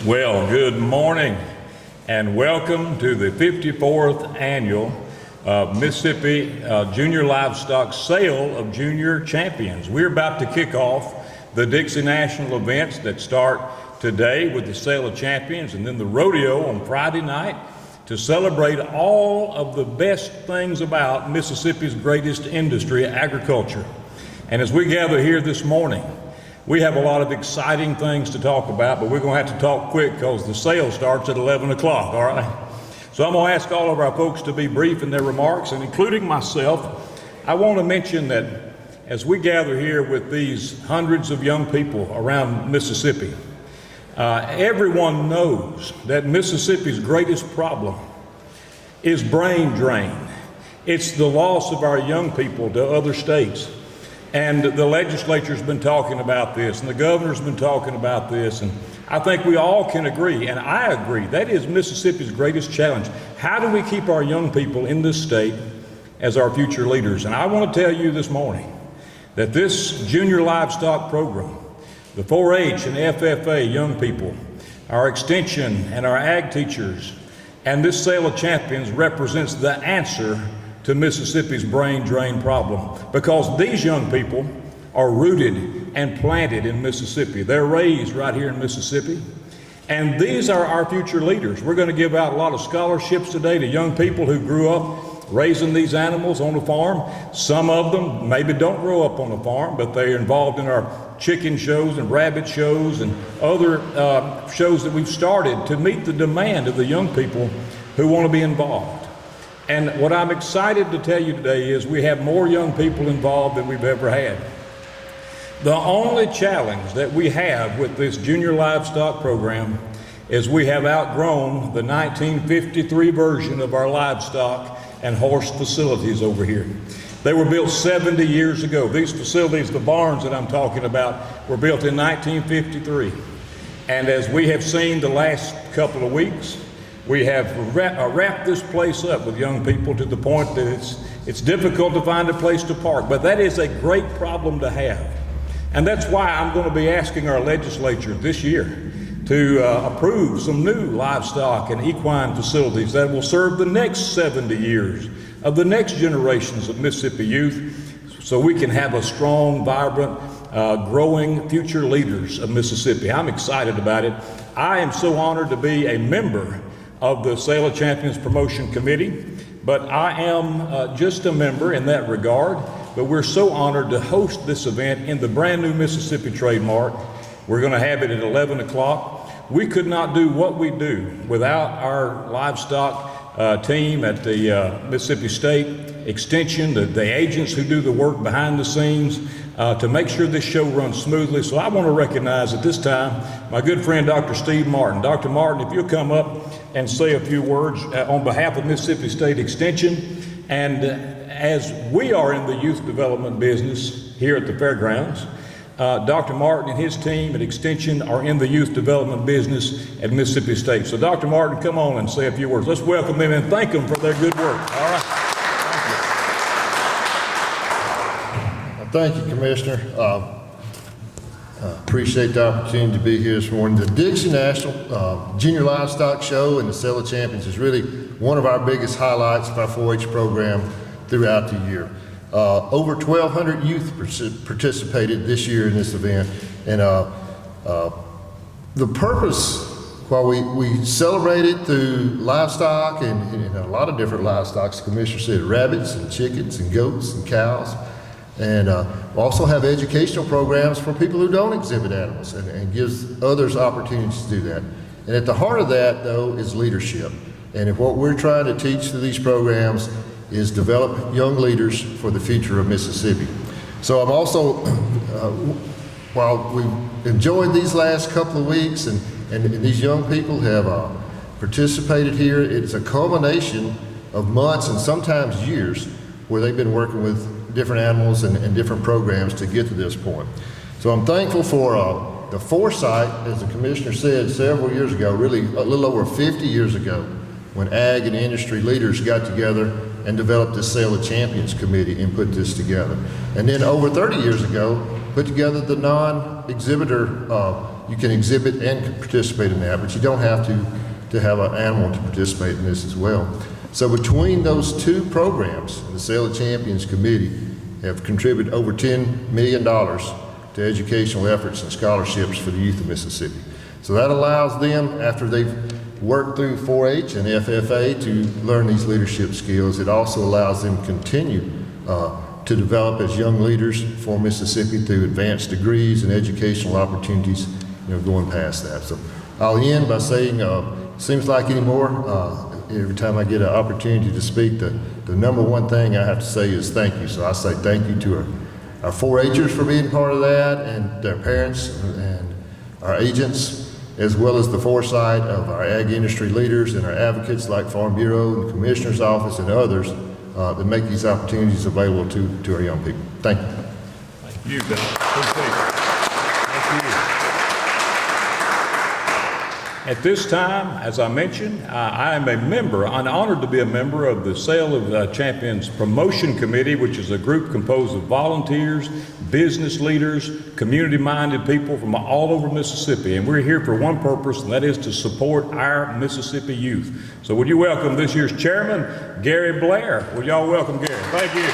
Well, good morning and welcome to the 54th annual Mississippi Junior Livestock Sale of Junior Champions. We're about to kick off the Dixie National events that start today with the Sale of Champions and then the rodeo on Friday night to celebrate all of the best things about Mississippi's greatest industry, agriculture. And as we gather here this morning, we have a lot of exciting things to talk about, but we're going to have to talk quick because the sale starts at 11 o'clock, all right? So I'm going to ask all of our folks to be brief in their remarks, and including myself, I want to mention that as we gather here with these hundreds of young people around Mississippi, everyone knows that Mississippi's greatest problem is brain drain. It's the loss of our young people to other states. And the legislature's been talking about this, and the governor's been talking about this, and I think we all can agree, and I agree, that is Mississippi's greatest challenge. How do we keep our young people in this state as our future leaders? And I want to tell you this morning that this junior livestock program, the 4-H and FFA young people, our extension and our ag teachers, and this Sale of Champions represents the answer to Mississippi's brain drain problem, because these young people are rooted and planted in Mississippi. They're raised right here in Mississippi, and these are our future leaders. We're going to give out a lot of scholarships today to young people who grew up raising these animals on the farm. Some of them maybe don't grow up on the farm, but they're involved in our chicken shows and rabbit shows and other shows that we've started to meet the demand of the young people who want to be involved. And what I'm excited to tell you today is we have more young people involved than we've ever had. The only challenge that we have with this junior livestock program is we have outgrown the 1953 version of our livestock and horse facilities over here. They were built 70 years ago. These facilities, the barns that I'm talking about, were built in 1953. And as we have seen the last couple of weeks, we have wrapped this place up with young people to the point that it's difficult to find a place to park, but that is a great problem to have. And that's why I'm going to be asking our legislature this year to approve some new livestock and equine facilities that will serve the next 70 years of the next generations of Mississippi youth, so we can have a strong, vibrant, growing future leaders of Mississippi. I'm excited about it. I am so honored to be a member of the Sale of Champions Promotion Committee, but I am just a member in that regard. But we're so honored to host this event in the brand new Mississippi Trademark. We're going to have it at 11 o'clock. We could not do what we do without our livestock team at the Mississippi State Extension, the agents who do the work behind the scenes to make sure this show runs smoothly. So I want to recognize at this time my good friend Dr. Steve Martin. Dr. Martin, if you'll come up and say a few words on behalf of Mississippi State Extension. And as we are in the youth development business here at the fairgrounds, Dr. Martin and his team at Extension are in the youth development business at Mississippi State. So Dr. Martin, come on and say a few words. Let's welcome them and thank them for their good work. All right. Thank you, Commissioner. Appreciate the opportunity to be here this morning. The Dixie National Junior Livestock Show and the Sale of Champions is really one of our biggest highlights of our 4-H program throughout the year. Over 1,200 youth participated this year in this event, and the purpose, while we celebrated through livestock and a lot of different livestock, the Commissioner said, rabbits and chickens and goats and cows. And we also have educational programs for people who don't exhibit animals and gives others opportunities to do that. And at the heart of that, though, is leadership. And if what we're trying to teach through these programs is develop young leaders for the future of Mississippi. So I'm also, while we've enjoyed these last couple of weeks and these young people have participated here, it's a culmination of months and sometimes years where they've been working with different animals and different programs to get to this point. So I'm thankful for the foresight, as the Commissioner said several years ago, really a little over 50 years ago, when ag and industry leaders got together and developed this Sale of Champions Committee and put this together. And then over 30 years ago, put together the non-exhibitor you can exhibit and can participate in that, but you don't have to have an animal to participate in this as well. So between those two programs, the Sale of Champions Committee have contributed over $10 million to educational efforts and scholarships for the youth of Mississippi. So that allows them, after they've worked through 4-H and FFA, to learn these leadership skills. It also allows them to continue to develop as young leaders for Mississippi through advanced degrees and educational opportunities, going past that. So I'll end by saying, seems like anymore, every time I get an opportunity to speak, the number one thing I have to say is thank you. So I say thank you to our 4-Hers for being part of that, and their parents and our agents, as well as the foresight of our ag industry leaders and our advocates like Farm Bureau and the Commissioner's Office and others that make these opportunities available to our young people. Thank you. Thank you, Doug. Appreciate it. Thank you. At this time, as I mentioned, I am I'm honored to be a member of the Sale of Champions Promotion Committee, which is a group composed of volunteers, business leaders, community-minded people from all over Mississippi. And we're here for one purpose, and that is to support our Mississippi youth. So would you welcome this year's chairman, Gary Blair. Would y'all welcome Gary? Thank you.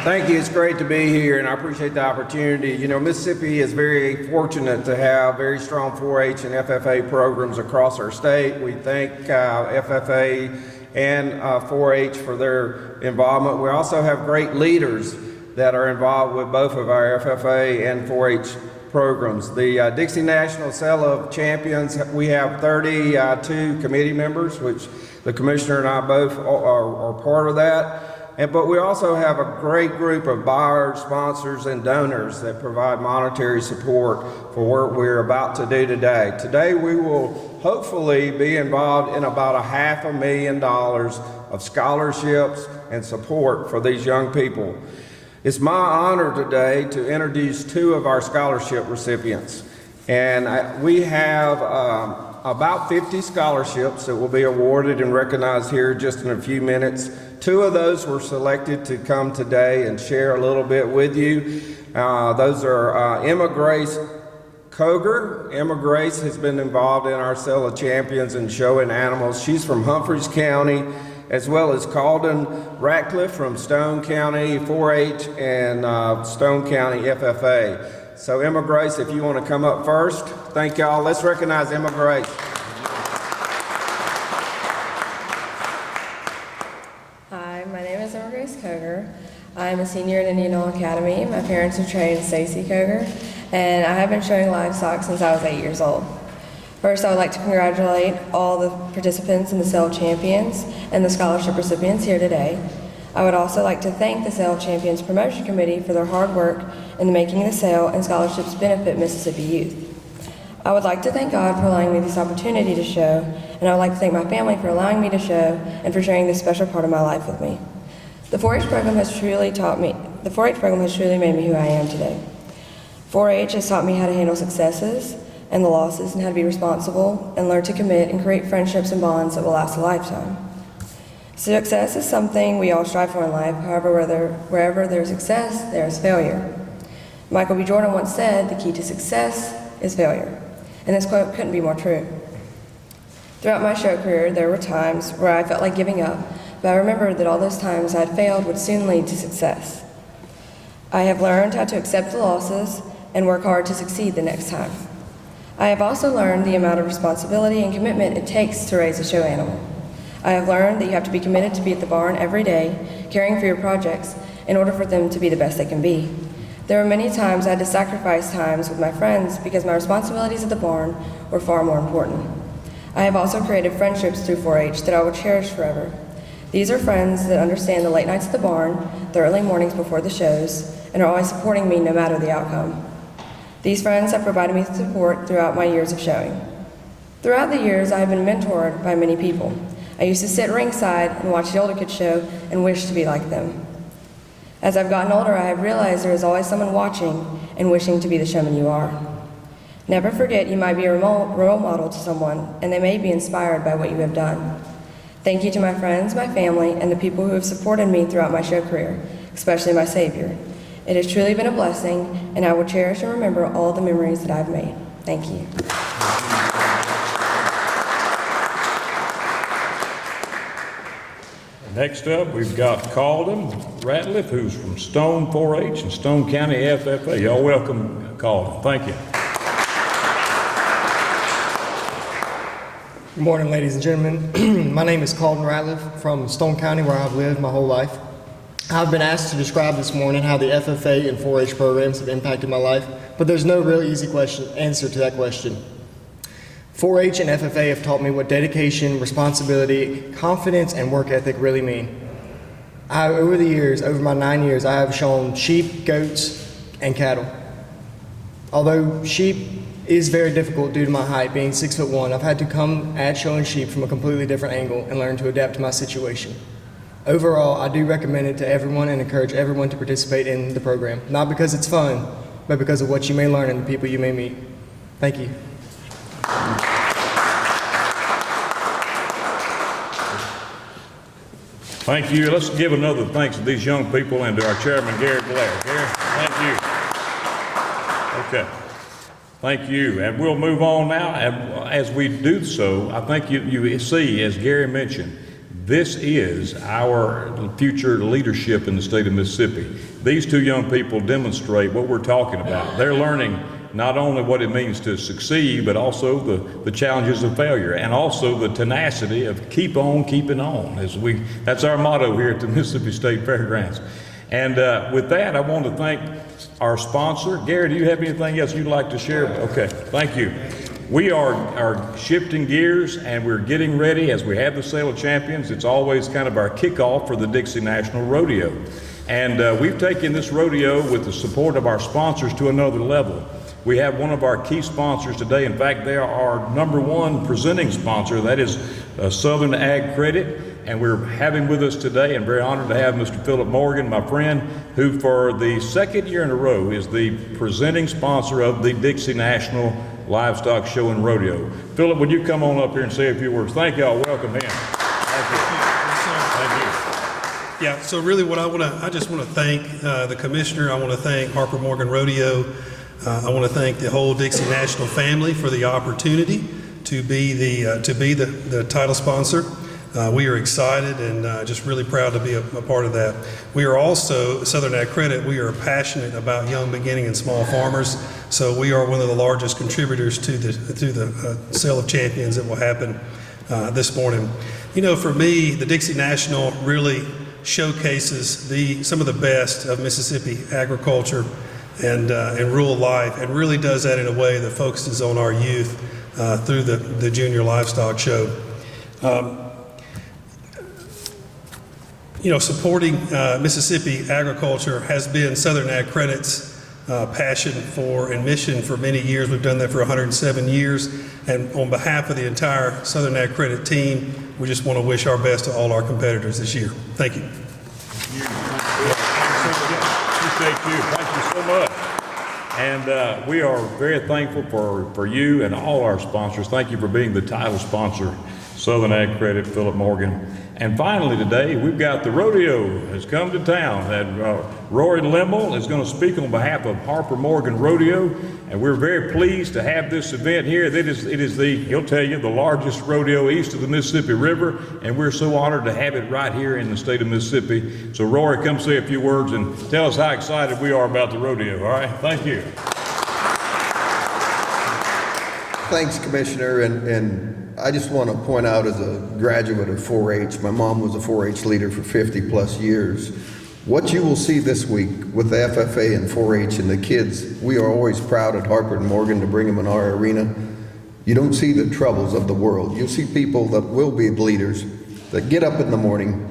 Thank you. It's great to be here, and I appreciate the opportunity. Mississippi is very fortunate to have very strong 4-H and FFA programs across our state. We thank FFA and 4-H for their involvement. We also have great leaders that are involved with both of our FFA and 4-H programs. The Dixie National Sale of Champions, we have 32 committee members, which the commissioner and I both are part of that. But we also have a great group of buyers, sponsors, and donors that provide monetary support for what we're about to do today. Today we will hopefully be involved in about $500,000 of scholarships and support for these young people. It's my honor today to introduce two of our scholarship recipients. And we have about 50 scholarships that will be awarded and recognized here just in a few minutes. Two of those were selected to come today and share a little bit with you. Those are Emma Grace Koger. Emma Grace has been involved in our Sale of Champions and showing animals. She's from Humphreys County, as well as Calden Ratcliffe from Stone County 4-H and Stone County FFA. So Emma Grace, if you want to come up first. Thank y'all. Let's recognize Emma Grace. Hi, my name is Emma Grace Koger. I'm a senior at Indianola Academy. My parents are Trey and Stacy Koger, and I have been showing livestock since I was 8 years old. First, I would like to congratulate all the participants in the Sale of Champions and the scholarship recipients here today. I would also like to thank the Sale of Champions Promotion Committee for their hard work in making the sale and scholarships benefit Mississippi youth. I would like to thank God for allowing me this opportunity to show, and I would like to thank my family for allowing me to show and for sharing this special part of my life with me. The 4-H program has truly made me who I am today. 4-H has taught me how to handle successes and the losses and how to be responsible and learn to commit and create friendships and bonds that will last a lifetime. Success is something we all strive for in life. However, wherever there's success, there is failure. Michael B. Jordan once said, "The key to success is failure." And this quote couldn't be more true. Throughout my show career, there were times where I felt like giving up, but I remembered that all those times I had failed would soon lead to success. I have learned how to accept the losses and work hard to succeed the next time. I have also learned the amount of responsibility and commitment it takes to raise a show animal. I have learned that you have to be committed to be at the barn every day, caring for your projects, in order for them to be the best they can be. There were many times I had to sacrifice times with my friends because my responsibilities at the barn were far more important. I have also created friendships through 4-H that I will cherish forever. These are friends that understand the late nights at the barn, the early mornings before the shows, and are always supporting me no matter the outcome. These friends have provided me support throughout my years of showing. Throughout the years, I have been mentored by many people. I used to sit ringside and watch the older kids show and wish to be like them. As I've gotten older, I have realized there is always someone watching and wishing to be the showman you are. Never forget you might be a role model to someone, and they may be inspired by what you have done. Thank you to my friends, my family, and the people who have supported me throughout my show career, especially my savior. It has truly been a blessing, and I will cherish and remember all the memories that I've made. Thank you. Next up, we've got Calden Ratliff, who's from Stone 4-H and Stone County FFA. Y'all welcome, Calden. Thank you. Good morning, ladies and gentlemen. My name is Calden Ratliff from Stone County, where I've lived my whole life. I've been asked to describe this morning how the FFA and 4-H programs have impacted my life, but there's no real easy answer to that question. 4-H and FFA have taught me what dedication, responsibility, confidence, and work ethic really mean. Over the years, over my 9 years, I have shown sheep, goats, and cattle. Although sheep is very difficult due to my height, being 6'1", I've had to come at showing sheep from a completely different angle and learn to adapt to my situation. Overall, I do recommend it to everyone and encourage everyone to participate in the program, not because it's fun, but because of what you may learn and the people you may meet. Thank you. Thank you. Let's give another thanks to these young people and to our chairman, Gary Blair. Gary, thank you. Okay. Thank you. And we'll move on now. And as we do so, I think you see, as Gary mentioned, this is our future leadership in the state of Mississippi. These two young people demonstrate what we're talking about. They're learning not only what it means to succeed, but also the challenges of failure, and also the tenacity of keep on keeping on. That's our motto here at the Mississippi State Fairgrounds. And with that, I want to thank our sponsor. Gary, do you have anything else you'd like to share? Okay, thank you. We are shifting gears, and we're getting ready as we have the Sale of Champions. It's always kind of our kickoff for the Dixie National Rodeo. And we've taken this rodeo with the support of our sponsors to another level. We have one of our key sponsors today. In fact, they are our #1 presenting sponsor. That is Southern Ag Credit. And we're having with us today, and very honored to have Mr. Philip Morgan, my friend, who for the second year in a row is the presenting sponsor of the Dixie National Livestock Show and Rodeo. Philip, would you come on up here and say a few words? Thank y'all. Welcome in. Thank you. Thank you. Yeah, so really I just want to thank the commissioner. I want to thank Harper Morgan Rodeo. I want to thank the whole Dixie National family for the opportunity to be the title sponsor. We are excited and just really proud to be a part of that. We are also, Southern Ag Credit, we are passionate about young, beginning, and small farmers. So we are one of the largest contributors to the Sale of Champions that will happen this morning. You know, for me, the Dixie National really showcases some of the best of Mississippi agriculture and rural life, and really does that in a way that focuses on our youth through the Junior Livestock Show. You know, supporting Mississippi agriculture has been Southern Ag Credit's passion for and mission for many years. We've done that for 107 years. And on behalf of the entire Southern Ag Credit team, we just want to wish our best to all our competitors this year. Thank you. Appreciate you. Thank you so much. And we are very thankful for you and all our sponsors. Thank you for being the title sponsor, Southern Ag Credit, Philip Morgan. And finally today, we've got the rodeo has come to town. And Rory Limble is going to speak on behalf of Harper Morgan Rodeo. And we're very pleased to have this event here. It is he'll tell you, the largest rodeo east of the Mississippi River. And we're so honored to have it right here in the state of Mississippi. So Rory, come say a few words and tell us how excited we are about the rodeo. All right, thank you. Thanks, Commissioner, and I just want to point out, as a graduate of 4-H, my mom was a 4-H leader for 50 plus years. What you will see this week with the FFA and 4-H and the kids, we are always proud at Harper and Morgan to bring them in our arena. You don't see the troubles of the world. You see people that will be leaders, that get up in the morning,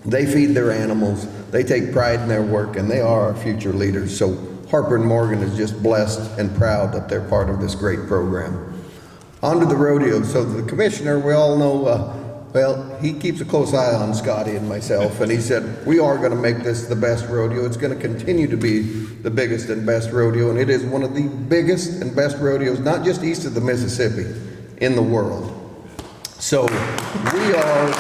they feed their animals, they take pride in their work, and they are our future leaders. So Harper and Morgan is just blessed and proud that they're part of this great program. On to the rodeo. So the commissioner, we all know, well, he keeps a close eye on Scotty and myself, and he said, we are going to make this the best rodeo. It's going to continue to be the biggest and best rodeo, and it is one of the biggest and best rodeos, not just east of the Mississippi, in the world. So we are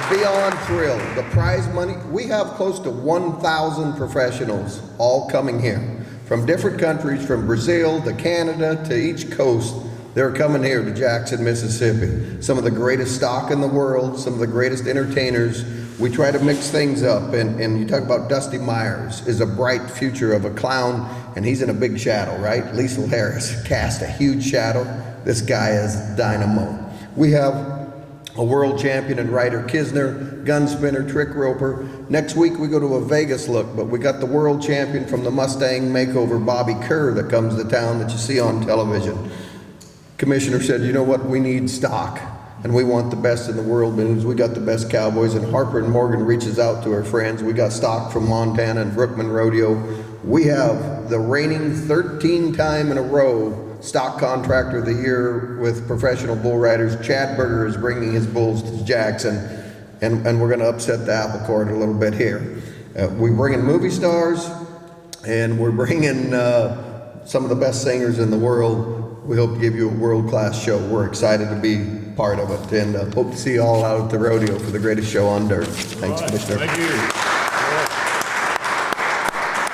beyond thrilled. The prize money, we have close to 1,000 professionals all coming here from different countries, from Brazil to Canada to each coast. They're coming here to Jackson, Mississippi. Some of the greatest stock in the world, some of the greatest entertainers. We try to mix things up, and you talk about Dusty Myers is a bright future of a clown, and he's in a big shadow, right? Liesl Harris cast a huge shadow. This guy is dynamo. We have a world champion in Ryder Kisner, gun spinner, trick roper. Next week we go to a Vegas look, but we got the world champion from the Mustang makeover, Bobby Kerr, that comes to town that you see on television. Commissioner said, you know what, we need stock, and we want the best in the world because we got the best cowboys, and Harper and Morgan reaches out to our friends. We got stock from Montana and Brookman Rodeo. We have the reigning 13 time in a row stock contractor of the year with professional bull riders. Chad Berger is bringing his bulls to Jackson, and we're going to upset the apple cart a little bit here. We bring in movie stars, and we're bringing some of the best singers in the world. We hope to give you a world-class show. We're excited to be part of it, and hope to see you all out at the rodeo for the greatest show on dirt. Thanks, Commissioner. Thank you.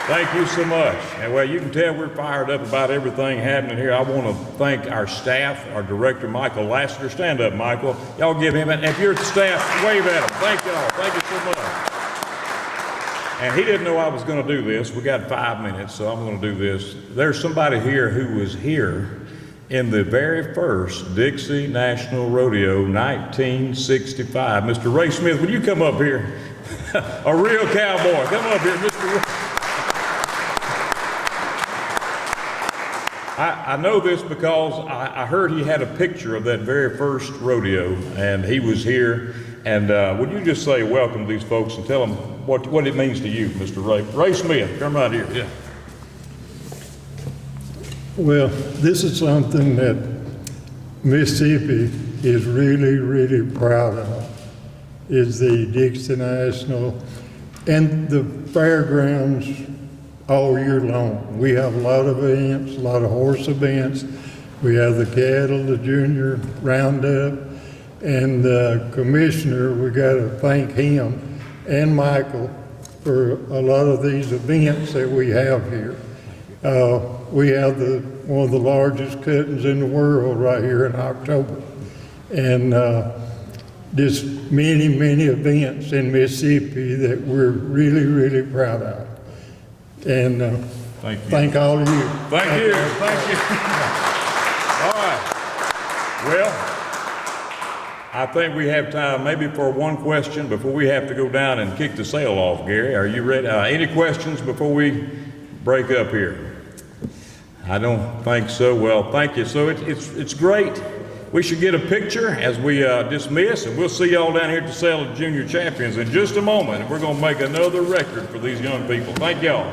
Thank you so much. And well, you can tell we're fired up about everything happening here. I want to thank our staff, our director, Michael Lassiter. Stand up, Michael. Y'all give him it. If you're at the staff, wave at him. Thank y'all. Thank you so much. And he didn't know I was going to do this. We got 5 minutes, so I'm going to do this. There's somebody here who was here in the very first Dixie National Rodeo, 1965. Mr. Ray Smith, would you come up here? A real cowboy. Come up here, Mr. Ray. I know this because I heard he had a picture of that very first rodeo, and he was here. And would you just say welcome to these folks and tell them what it means to you, Mr. Ray? Ray Smith, come right here. Yeah. Well, this is something that Mississippi is really, really proud of, is the Dixie National and the fairgrounds all year long. We have a lot of events, a lot of horse events. We have the cattle, the junior roundup, and the commissioner, we got to thank him and Michael for a lot of these events that we have here. We have one of the largest cuttings in the world right here in October. And just many, many events in Mississippi that we're really, really proud of. And thank all of you. Thank you. Thank you. All right. Well, I think we have time maybe for one question before we have to go down and kick the sale off, Gary. Are you ready? Any questions before we break up here? I don't think so. Well, thank you. So it's great. We should get a picture as we dismiss, and we'll see y'all down here at the Sale of Junior Champions in just a moment. And we're going to make another record for these young people. Thank y'all.